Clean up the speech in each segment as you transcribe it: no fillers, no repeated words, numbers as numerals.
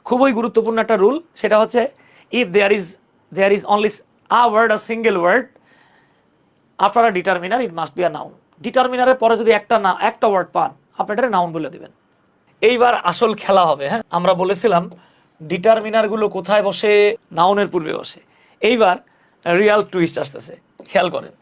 খুবই গুরুত্বপূর্ণ একটা রুল, সেটা হচ্ছে if there is only a word, a single word after a determiner, it must be a noun. ডিটারমিনারের পরে যদি একটা ওয়ার্ড পান, আপনি এটা নাউন বলে দিবেন। এইবার আসল খেলা হবে। হ্যাঁ, আমরা বলেছিলাম ডিটারমিনারগুলো কোথায় বসে? নাউনের পূর্বে বসে। এইবার রিয়াল টুইস্ট আসতেছে, খেয়াল করেন।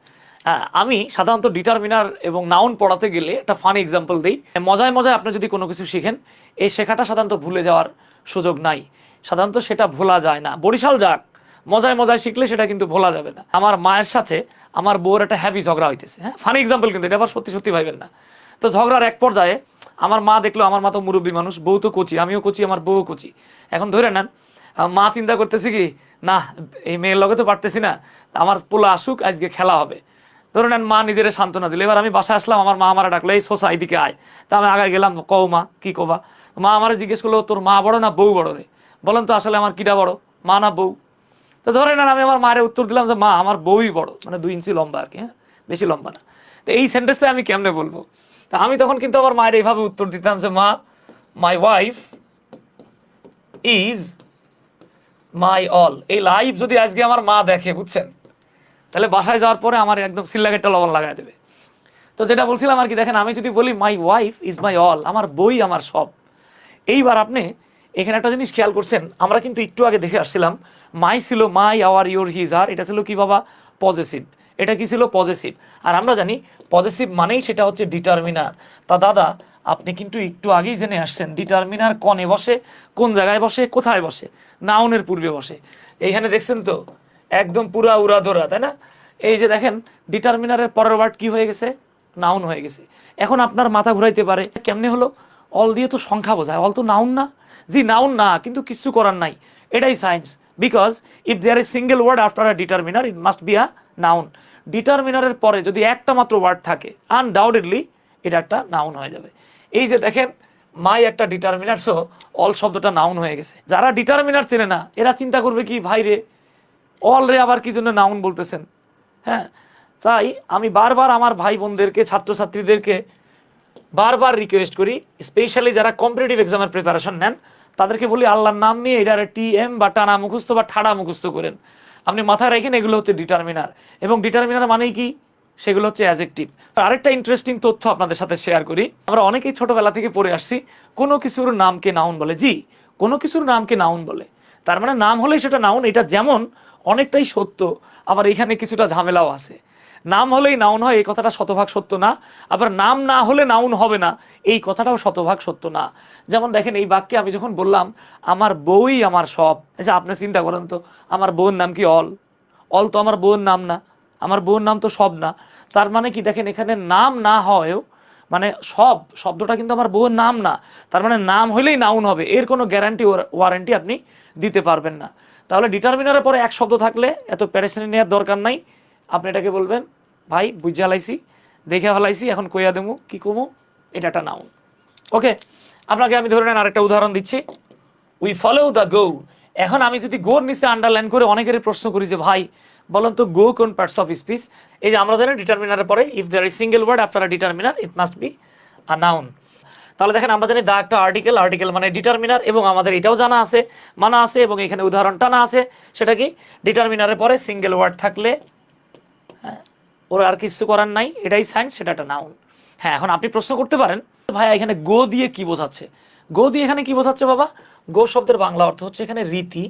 আমি সাধারণত ডিটারমিনার এবং নাউন পড়াতে গেলে একটা ফানি এক্সাম্পল দিই। মজায় মজায় আপনি যদি কোনো কিছু শিখেন, এই শেখাটা সাধারণত ভুলে যাওয়ার সুযোগ নাই, সাধারণত সেটা ভোলা যায় না। বরিশাল যাক, মজায় মজায় শিখলে সেটা কিন্তু ভোলা যাবে না। আমার মায়ের সাথে আমার বউর একটা হ্যাপি ঝগড়া হইতেছে। হ্যাঁ, ফানি এক্সাম্পল, কিন্তু এটা আবার সত্যি সত্যি ভাইবেন না। তো ঝগড়ার এক পর্যায়ে আমার মা দেখলো, আমার মা তো মুরব্বী মানুষ, বউ তো কচি, আমিও কচি, আমার বউ কচি। এখন ধরে নেন মা চিন্তা করতেছে কি, না এই মেয়ের লগে তো পারতেছি না, আমার পোলা আসুক, আজকে খেলা হবে। ধরে নেন মা নিজের সান্ত্বনা দিল। এবার আমি বাসায় আসলাম, আমার মা আমার ডাকলো, এই সোসা এদিকে আয়। তা আমি আগে গেলাম, কও মা কি কবা? মা আমার জিজ্ঞেস করলো, তোর মা বড় না বউ বড় রে? বলেন তো আসলে আমার কিটা বড়, মা না বউ? তো ধরে নেন আমি আমার মায়ের উত্তর দিলাম যে মা আমার বউই বড়, মানে 2 ইঞ্চি লম্বা আর কি, হ্যাঁ, বেশি লম্বা না। তো এই সেন্টেন্সটা আমি কেমনে বলবো? তা আমি তখন কিন্তু আমার মায়ের এইভাবে উত্তর দিতাম যে মা, my wife is my all. এই লাইফ যদি আজকে আমার মা দেখে, বুঝছেন, তাহলে বাসায় যাওয়ার পরে আমার একদম সিল্লাগেটটা লবণ লাগাই দেবে। তো যেটা বলছিলাম আর কি, দেখেন আমি যদি বলি my wife is my all, আমার বই আমার সব। এইবার আপনি এখানে একটা জিনিস খেয়াল করছেন, আমরা কিন্তু একটু আগে দেখে আসছিলাম মাই ছিল মাই, আওয়ার, ইউর, হিজ, আর, এটা ছিল কি বাবা? পজেসিভ। এটা কি ছিল? পজেসিভ। আর আমরা জানি পজেসিভ মানেই সেটা হচ্ছে ডিটারমিনার। তা দাদা, আপনি কিন্তু একটু আগেই জেনে আসছেন ডিটারমিনার কনে বসে, কোন জায়গায় বসে, কোথায় বসে? নাউনের পূর্বে বসে। এইখানে দেখছেন তো একদম পুরা উড়াধরা, তাই না? এই যে দেখেন ডিটারমিনারের পরের ওয়ার্ড কি হয়ে গেছে? নাউন হয়ে গেছে। এখন আপনার মাথা ঘুরাইতে পারে, কেমনে হলো? অল দিয়ে তো সংখ্যা বোঝায়, অল তো নাউন না। জি নাউন না, কিন্তু কিছু করার নাই, এটাই science. Because if there is single word after a determiner, it must be a noun. ডিটারমিনারের পরে যদি একটা মাত্র ওয়ার্ড থাকে, আনডাউটেডলি এটা একটা নাউন হয়ে যাবে। এই যে দেখেন মাই একটা ডিটারমিনার, সো অল শব্দটা নাউন হয়ে গেছে। যারা ডিটারমিনার চেনে না, এরা চিন্তা করবে কি, ভাই রে অল রে আবার কি জন্য নাউন বলতেছেন? হ্যাঁ, তাই আমি বারবার আমার ভাই বোনদেরকে, ছাত্রছাত্রীদেরকে বারবার রিকোয়েস্ট করি, স্পেশালি যারা কম্পিটিটিভ এক্সামের প্রিপারেশন নেন, তাদেরকে বলি আল্লাহর নাম নিয়ে এটার টিএম বা টানা মুখস্থ বা ঠাড়া মুখস্থ করেন। আপনি মাথায় রাখেন এগুলো হচ্ছে ডিটারমিনার, এবং ডিটারমিনার মানেই কি? সেগুলো হচ্ছে অ্যাডজেক্টিভ। আরেকটা ইন্টারেস্টিং তথ্য আপনাদের সাথে শেয়ার করি। আমরা অনেকেই ছোটবেলা থেকে পড়ে আসছি কোনো কিছুর নামকে নাউন বলে। জি, কোনো কিছুর নামকে নাউন বলে, তার মানে নাম হলেই সেটা নাউন। এটা যেমন অনেকটাই সত্য, আবার এখানে কিছুটা ঝামেলাও আছে। নাম হলেই নাউন হয় এই কথাটা শতভাগ সত্য না, আবার নাম না হলে নাউন হবে না এই কথাটাও শতভাগ সত্য না। যেমন দেখেন এই বাক্যে আমি যখন বললাম আমার বউই আমার সব, আচ্ছা আপনি চিন্তা করেন তো, আমার বউয়ের নাম কি অল? অল তো আমার বউয়ের নাম না, আমার বউয়ের নাম তো সব না। তার মানে কি, দেখেন এখানে নাম না হয়েও, মানে সব শব্দটা কিন্তু আমার বউয়ের নাম না, তার মানে নাম হইলেই নাউন হবে, এর কোনো গ্যারান্টি ওয়ারেন্টি আপনি দিতে পারবেন না। তাহলে ডিটারমিনারের পরে এক শব্দ থাকলে এত প্যারেশানি নেওয়ার দরকার নাই। আপনি এটাকে বলবেন ভাই বুঝে হালাইছি, দেখে হালাইছি, এখন কইয়া দেবো কি কমু, এটা একটা নাউন। ওকে, আপনাকে আমি ধরে নেন আরেকটা উদাহরণ দিচ্ছি, উই ফলো দ্য গো। এখন আমি যদি গোর নিচে আন্ডারলাইন করে অনেকেরই প্রশ্ন করি যে ভাই বলেন তো গো কোন পার্টস অফ স্পিচ? এই যে আমরা জানি ডিটারমিনারের পরে if there is single word after a determiner, it must be a noun. তাহলে দেখেন আমরা জানি দা একটা আর্টিকেল, আর্টিকেল মানে ডিটারমিনার, এবং আমাদের এটাও জানা আছে, মানা আছে, এবং এখানে উদাহরণটা না আছে, সেটা কি ডিটারমিনারের পরে সিঙ্গেল ওয়ার্ড থাকলে, হ্যাঁ, ওর আর কিছু করার নাই, এটাই সায়েন্স, সেটা একটা নাউন। হ্যাঁ, এখন আপনি প্রশ্ন করতে পারেন ভাইয়া এখানে গো দিয়ে কি বোঝাচ্ছে? গো দিয়ে এখানে কি বোঝাচ্ছে বাবা? গো শব্দের বাংলা অর্থ হচ্ছে এখানে রীতি,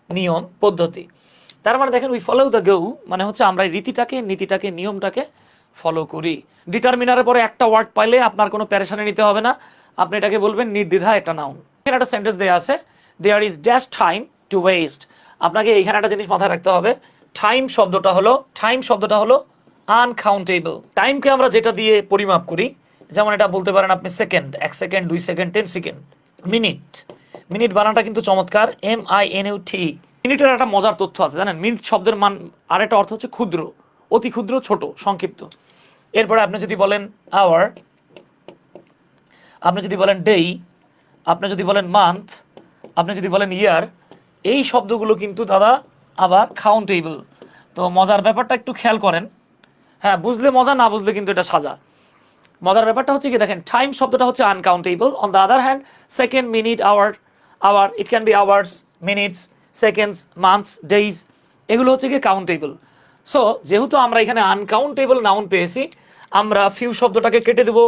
নিয়ম, পদ্ধতি। তার মানে দেখেন উই ফলো দ্য গো মানে হচ্ছে আমরা রীতিটাকে, নীতিটাকে, নিয়মটাকে ফলো করি। ডিটারমিনারের পরে একটা ওয়ার্ড পাইলে আপনার কোনো প্যারেশানি নিতে হবে না, আপনি এটাকে বলবেন নির্দ্বিধা একটা নাউন। এখানে একটা সেন্টেন্স দেওয়া আছে, there is dash time to waste. আপনাকে এইখানে একটা জিনিস মাথায় রাখতে হবে, টাইম শব্দটা হলো আনকাউন্টেবল। টাইমকে আমরা যেটা দিয়ে পরিমাপ করি, যেমন এটা বলতে পারেন আপনি second, 1 second, 2 second, 10 second. Minute, minute বানানটা কিন্তু চমৎকার, MINUT। মিনিটের একটা মজার তথ্য আছে জানেন, মিনিট শব্দের মান আরেকটা অর্থ হচ্ছে ক্ষুদ্র, অতি ক্ষুদ্র, ছোট, সংক্ষিপ্ত। এরপরে আপনি যদি বলেন আওয়ার, আপনি যদি বলেন ডে, আপনি যদি বলেন মান্থ, আপনি যদি বলেন ইয়ার, এই শব্দগুলো কিন্তু দাদা আবার কাউন্টেবল। তো মজার ব্যাপারটা একটু খেয়াল করেন, হ্যাঁ বুঝলে মজা, না বুঝলে কিন্তু এটা সাজা। মজার ব্যাপারটা হচ্ছে কি দেখেন, টাইম শব্দটা হচ্ছে uncountable, on the other hand second, minute, hour hour, it can be hours, minutes, seconds, months, days, এগুলো হচ্ছে কি কাউন্টেবল। সো যেহেতু আমরা এখানে আনকাউন্টেবল নাউন পেয়েছি, আমরা ফিউ শব্দটাকে কেটে দেব,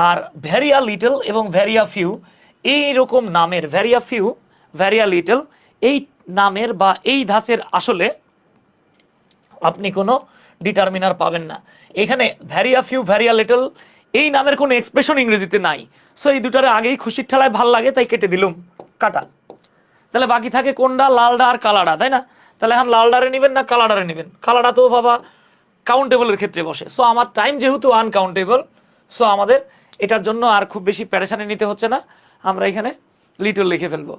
আর ভেরিয়া লিটল এবং ভেরিয়া ফিউ এইরকম নামের, ভেরিয়া ফিউ, ভেরিয়া লিটল এই নামের বা এই ধাঁচের আসলে আপনি কোনো ডিটারমিনার পাবেন না। এখানে ভেরিয়া ফিউ, ভেরিয়া লিটল এই নামের কোনো এক্সপ্রেশন ইংরেজিতে নাই। সো এই দুটারে আগেই খুশির ঠেলায় ভাল লাগে তাই কেটে দিলুম, কাটা। তাহলে বাকি থাকে কোনটা, লালডা আর কালাডা, তাই না? তাহলে এখন লালডারে নেবেন না কালাডারে নেবেন? কালাডা তো বাবা কাউন্টেবলের ক্ষেত্রে বসে। সো আমার টাইম যেহেতু আনকাউন্টেবল, সো আমাদের এটার জন্য আর খুব বেশি প্যারেশানি নিতে হচ্ছে না, আমরা এখানে লিটল লিখে ফেলবো।